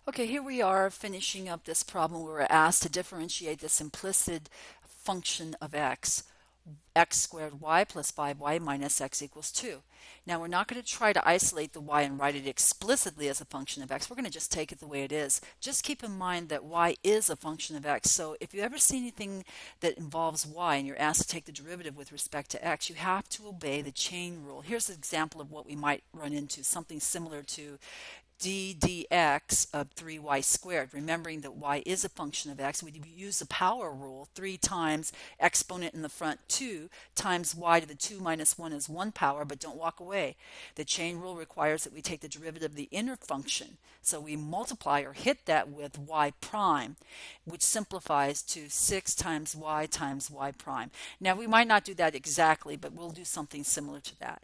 Okay, here we are finishing up this problem. We were asked to differentiate this implicit function of x squared y plus 5y minus x equals 2. Now we're not going to try to isolate the y and write it explicitly as a function of x. We're going to just take it the way it is. Just keep in mind that y is a function of x. So if you ever see anything that involves y and you're asked to take the derivative with respect to x, you have to obey the chain rule. Here's an example of what we might run into, something similar to d dx of 3y squared. Remembering that y is a function of x, we use the power rule. 3 times exponent in the front 2 times y to the 2 minus 1 is 1 power, but don't walk away. The chain rule requires that we take the derivative of the inner function. So we multiply or hit that with y prime, which simplifies to 6 times y prime. Now we might not do that exactly, but we'll do something similar to that.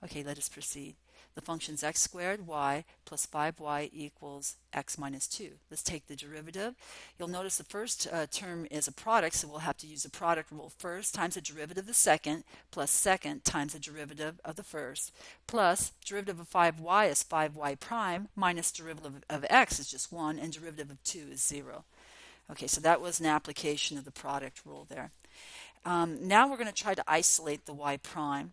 Okay, let us proceed. The function's x squared y plus 5y equals x minus 2. Let's take the derivative. You'll notice the first term is a product, so we'll have to use the product rule first times the derivative of the second plus second times the derivative of the first plus derivative of 5y is 5y prime minus derivative of x is just 1 and derivative of 2 is 0. Okay, so that was an application of the product rule there. Now we're going to try to isolate the y prime.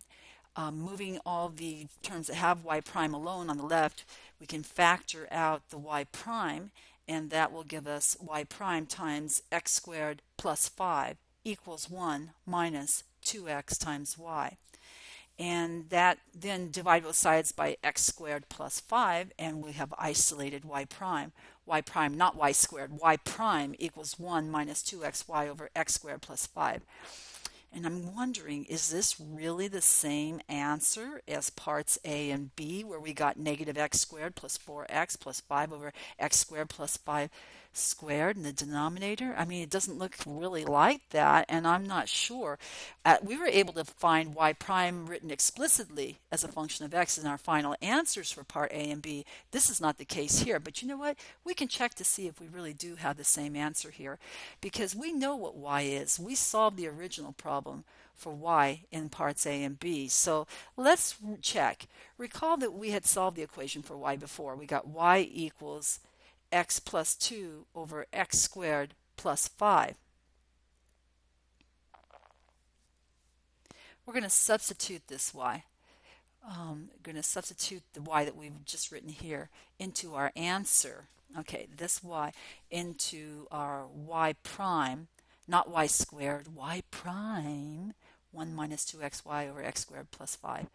Moving all the terms that have y prime alone on the left, we can factor out the y prime, and that will give us y prime times x squared plus 5 equals 1 minus 2x times y. And that then divide both sides by x squared plus 5, and we have isolated y prime. Y prime, not y squared, y prime equals 1 minus 2xy over x squared plus 5. And I'm wondering, is this really the same answer as parts A and B, where we got negative x squared plus 4x plus 5 over x squared plus 5 squared in the denominator? I mean, it doesn't look really like that, and I'm not sure. We were able to find y prime written explicitly as a function of x in our final answers for part A and B. This is not the case here, but you know what? We can check to see if we really do have the same answer here, because we know what y is. We solved the original problem for y in parts A and B. So let's check. Recall that we had solved the equation for y before. We got y equals x plus 2 over x squared plus 5. We're going to substitute this y. Going to substitute the y that we've just written here into our answer. Okay, this y into our y prime, not y squared, y prime, 1 minus 2xy over x squared plus 5.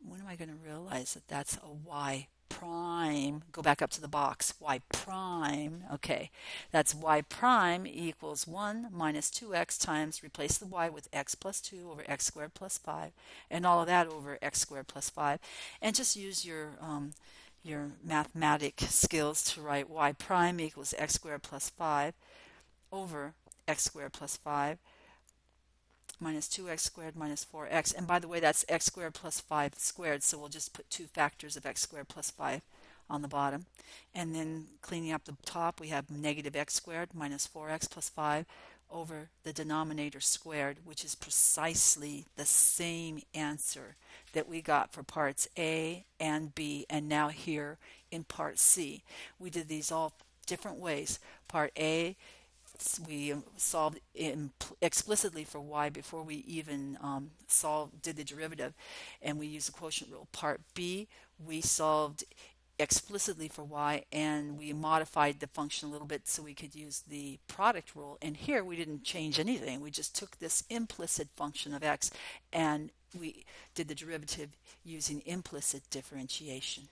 When am I going to realize that that's a y prime? Go back up to the box. Y prime. Okay, that's y prime equals 1 minus 2x times, replace the y with x plus 2 over x squared plus 5, and all of that over x squared plus 5. And just use your mathematic skills to write y prime equals x squared plus 5 over x squared plus 5 minus 2x squared minus 4x. And by the way, that's x squared plus 5 squared, so we'll just put 2 factors of x squared plus 5 on the bottom. And then cleaning up the top, we have negative x squared minus 4x plus 5 over the denominator squared, which is precisely the same answer that we got for parts A and B, and now here in part C. We did these all different ways. Part A, we solved explicitly for y before we even did the derivative, and we used the quotient rule. Part B, we solved explicitly for y, and we modified the function a little bit so we could use the product rule. And here we didn't change anything. We just took this implicit function of x and we did the derivative using implicit differentiation.